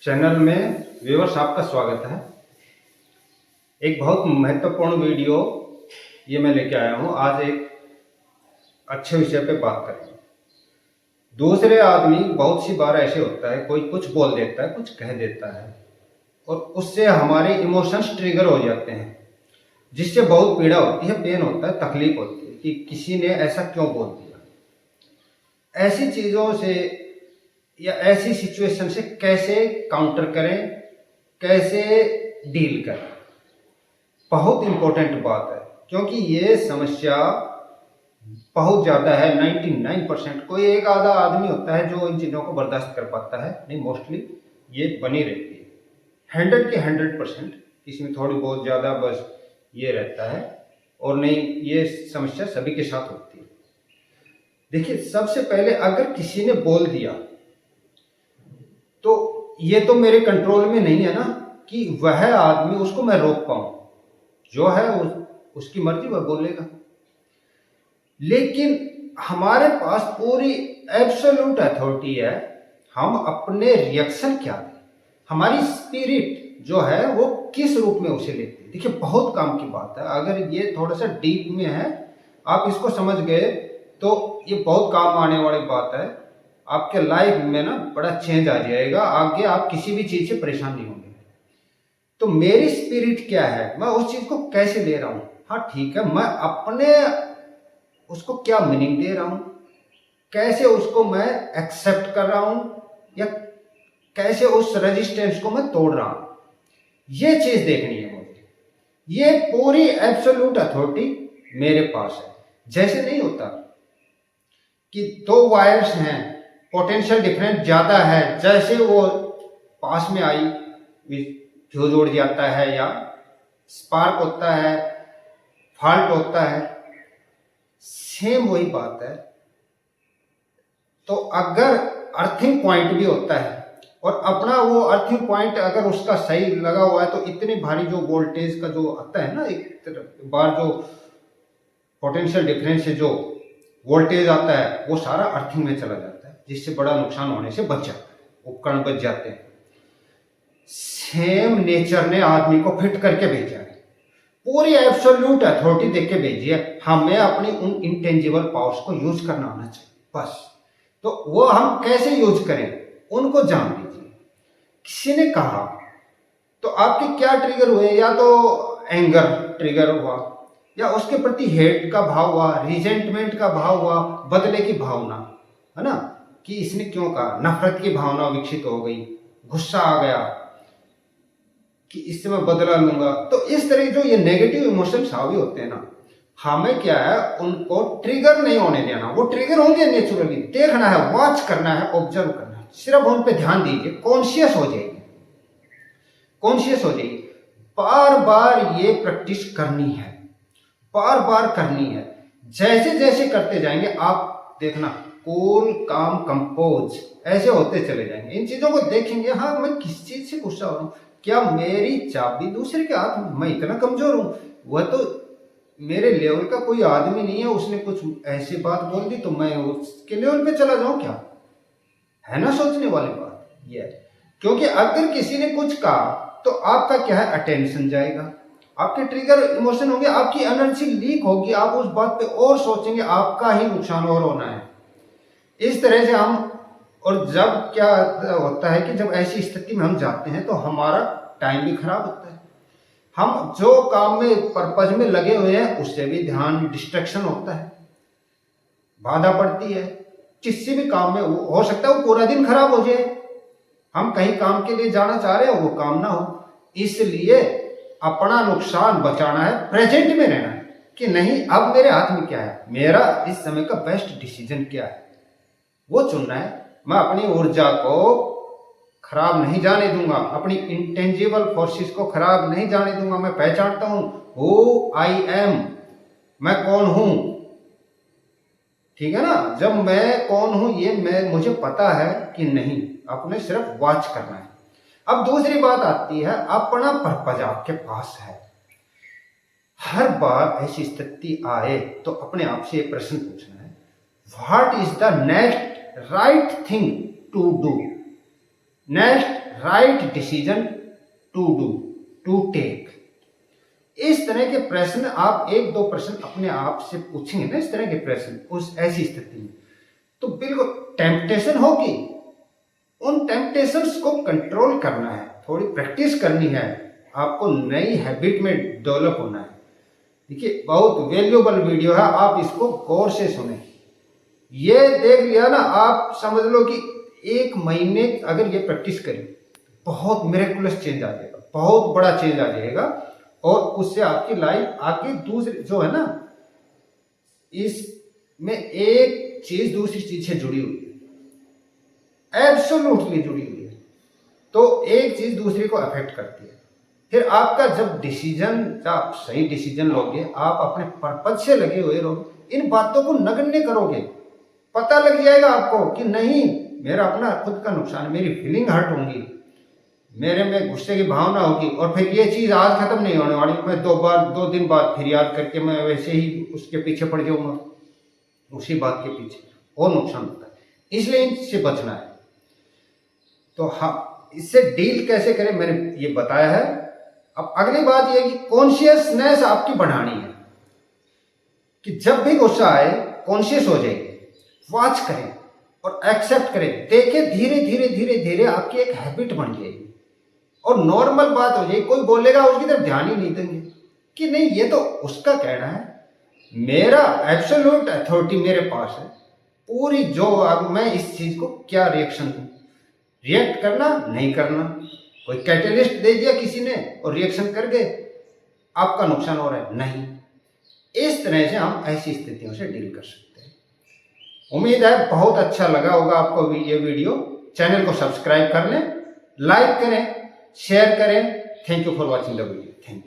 Channel में viewers आपका स्वागत है। एक बहुत महत्वपूर्ण वीडियो ये मैं लेके आया हूँ। आज एक अच्छे विषय पे बात करेंगे। दूसरे आदमी बहुत सी बार ऐसे होता है, कोई कुछ बोल देता है, कुछ कह देता है और उससे हमारे इमोशंस ट्रिगर हो जाते हैं, जिससे बहुत पीड़ा होती है, पेन होता है, तकलीफ होती है कि किसी ने ऐसा क्यों बोल दिया। ऐसी चीज़ों से या ऐसी सिचुएशन से कैसे काउंटर करें, कैसे डील करें, बहुत इंपॉर्टेंट बात है। क्योंकि ये समस्या बहुत ज़्यादा है। 99% कोई एक आधा आदमी होता है जो इन चीज़ों को बर्दाश्त कर पाता है, नहीं मोस्टली ये बनी रहती है। 100 के 100%, इसमें थोड़ी बहुत ज़्यादा बस ये रहता है, और नहीं ये समस्या सभी के साथ होती है। देखिए, सबसे पहले अगर किसी ने बोल दिया तो ये तो मेरे कंट्रोल में नहीं है ना कि वह आदमी उसको मैं रोक पाऊं। जो है उसकी मर्जी, वह बोलेगा। लेकिन हमारे पास पूरी एब्सोल्यूट अथॉरिटी है, हम अपने रिएक्शन क्या दें, हमारी स्पिरिट जो है वो किस रूप में उसे लेती है। देखिए, बहुत काम की बात है। अगर ये थोड़ा सा डीप में है, आप इसको समझ गए तो ये बहुत काम आने वाली बात है। आपके लाइफ में ना बड़ा चेंज आ जाएगा। आगे आप किसी भी चीज से परेशान नहीं होंगे। तो मेरी स्पिरिट क्या है, मैं उस चीज को कैसे ले रहा हूं। हाँ ठीक है, मैं अपने उसको क्या मीनिंग दे रहा हूं, कैसे उसको मैं एक्सेप्ट कर रहा हूं, या कैसे उस रेजिस्टेंस को मैं तोड़ रहा हूं, ये चीज देखनी है मुझे। ये पूरी एब्सोल्यूट अथॉरिटी मेरे पास है। जैसे नहीं होता कि दो वायर्स हैं, पोटेंशियल डिफरेंस ज्यादा है, जैसे वो पास में आई फ्यूज उड़ जाता है, या स्पार्क होता है, फॉल्ट होता है। सेम वही बात है। तो अगर अर्थिंग पॉइंट भी होता है और अपना वो अर्थिंग पॉइंट अगर उसका सही लगा हुआ है, तो इतनी भारी जो वोल्टेज का जो आता है ना, एक बार जो पोटेंशियल डिफरेंस से जो वोल्टेज आता है वो सारा अर्थिंग में चला जाता है, जिससे बड़ा नुकसान होने से बच जाता है, उपकरण बच जाते हैं। सेम नेचर ने आदमी को फिट करके भेजा है, पूरी एब्सोल्यूट अथॉरिटी देख के भेजी है। हमें अपनी उन इंटेंजिबल पावर्स को यूज करना आना चाहिए, बस। तो वो हम कैसे यूज करें, उनको जान लीजिए। किसी ने कहा तो आपके क्या ट्रिगर हुए, या तो एंगर ट्रिगर हुआ, या उसके प्रति हेट का भाव हुआ, रिजेंटमेंट का भाव हुआ, बदले की भावना, है ना, कि इसने क्यों कहा, नफरत की भावना विकसित हो गई, गुस्सा आ गया कि इससे मैं बदला लूंगा। तो इस तरह जो ये नेगेटिव इमोशंस हावी होते हैं ना, हमें क्या है, उनको ट्रिगर नहीं होने देना। वो ट्रिगर होंगे नेचुरली, देखना है, वॉच करना है, ऑब्जर्व करना है, सिर्फ उन पे ध्यान दीजिए, कॉन्शियस हो जाइए, कॉन्शियस हो जाइए। बार बार ये प्रैक्टिस करनी है, बार बार करनी है। जैसे जैसे करते जाएंगे आप देखना, कूल काम कंपोज ऐसे होते चले जाएंगे। इन चीजों को देखेंगे, हाँ मैं किस चीज से गुस्सा हो रहा हूँ, क्या मेरी चाबी दूसरे के हाथ में, मैं इतना कमजोर हूं, वह तो मेरे लेवल का कोई आदमी नहीं है, उसने कुछ ऐसी बात बोल दी तो मैं उसके लेवल पे चला जाऊं क्या, है ना सोचने वाली बात ये है। क्योंकि अगर किसी ने कुछ कहा तो आपका क्या है, अटेंशन जाएगा, आपके ट्रिगर इमोशन होंगे, आपकी एनर्जी लीक होगी, आप उस बात पे और सोचेंगे, आपका ही नुकसान और होना है। इस तरह से हम, और जब क्या होता है कि जब ऐसी स्थिति में हम जाते हैं तो हमारा टाइम भी खराब होता है। हम जो काम में पर्पज में लगे हुए हैं उससे भी ध्यान डिस्ट्रैक्शन होता है, बाधा पड़ती है। किसी भी काम में हो सकता है वो पूरा दिन खराब हो जाए, हम कहीं काम के लिए जाना चाह रहे हो, वो काम ना हो। इसलिए अपना नुकसान बचाना है, प्रेजेंट में रहना है कि नहीं अब मेरे हाथ में क्या है, मेरा इस समय का बेस्ट डिसीजन क्या है, वो चुनना है। मैं अपनी ऊर्जा को खराब नहीं जाने दूंगा, अपनी इंटेंजिबल फोर्सेस को खराब नहीं जाने दूंगा। मैं पहचानता हूं हु आई एम, मैं कौन हूं, ठीक है ना। जब मैं कौन हूं ये मुझे पता है कि नहीं, अपने सिर्फ वॉच करना है। अब दूसरी बात आती है, अपना पर्पज आपके पास है। हर बार ऐसी स्थिति आए तो अपने आप से प्रश्न पूछना है, what is the next right thing to do, next right decision to do, to take. इस तरह के प्रश्न आप 1-2 प्रश्न अपने आप से पूछेंगे ना, इस तरह के प्रश्न उस ऐसी स्थिति में, तो बिल्कुल टेम्पटेशन होगी। उन टेम्पटेशंस को कंट्रोल करना है, थोड़ी प्रैक्टिस करनी है, आपको नई हैबिट में डेवलप होना है। देखिए बहुत वैल्यूएबल वीडियो है, आप इसको गौर से सुने। ये देख लिया ना, आप समझ लो कि 1 महीने अगर ये प्रैक्टिस करें, बहुत मिरेकुलस चेंज आ जाएगा, बहुत बड़ा चेंज आ जाएगा, और उससे आपकी लाइफ आगे दूसरी जो है ना, इसमें एक चीज दूसरी चीज से जुड़ी हुई है, एब्सोल्युटली जुड़ी हुई है। तो एक चीज दूसरी को अफेक्ट करती है। फिर आपका जब डिसीजन, जब आप सही डिसीजन लोगे, आप अपने पर्पज से लगे हुए रहोगे, इन बातों को नगण्य करोगे, पता लग जाएगा आपको कि नहीं मेरा अपना खुद का नुकसान, मेरी फीलिंग हर्ट होंगी, मेरे में गुस्से की भावना होगी, और फिर ये चीज आज खत्म नहीं होने वाली, मैं 2 दिन बाद फिर याद करके मैं वैसे ही उसके पीछे पड़ जाऊंगा, उसी बात के पीछे, और नुकसान होता है। इसलिए इससे बचना है। तो हाँ, इससे डील कैसे करें मैंने ये बताया है। अब अगली बात यह कि कॉन्शियसनेस आपकी बढ़ानी है, कि जब भी गुस्सा आए कॉन्शियस हो जाइए, वॉच करें और एक्सेप्ट करें, देखें, धीरे धीरे धीरे धीरे आपकी एक हैबिट बन जाएगी और नॉर्मल बात हो जाएगी। कोई बोलेगा उसकी तरफ ध्यान ही नहीं देंगे कि नहीं ये तो उसका कहना है, मेरा एब्सोल्यूट अथॉरिटी मेरे पास है पूरी, जो अब मैं इस चीज को क्या रिएक्शन दूं, रिएक्ट करना नहीं करना, कोई कैटलिस्ट दे दिया किसी ने और रिएक्शन कर गए, आपका नुकसान हो रहा है, नहीं। इस तरह से हम ऐसी स्थितियों से डील कर सकते हैं। उम्मीद है बहुत अच्छा लगा होगा आपको ये वीडियो। चैनल को सब्सक्राइब कर लें, लाइक करें, शेयर करें। Thank you for watching the video. Thank you.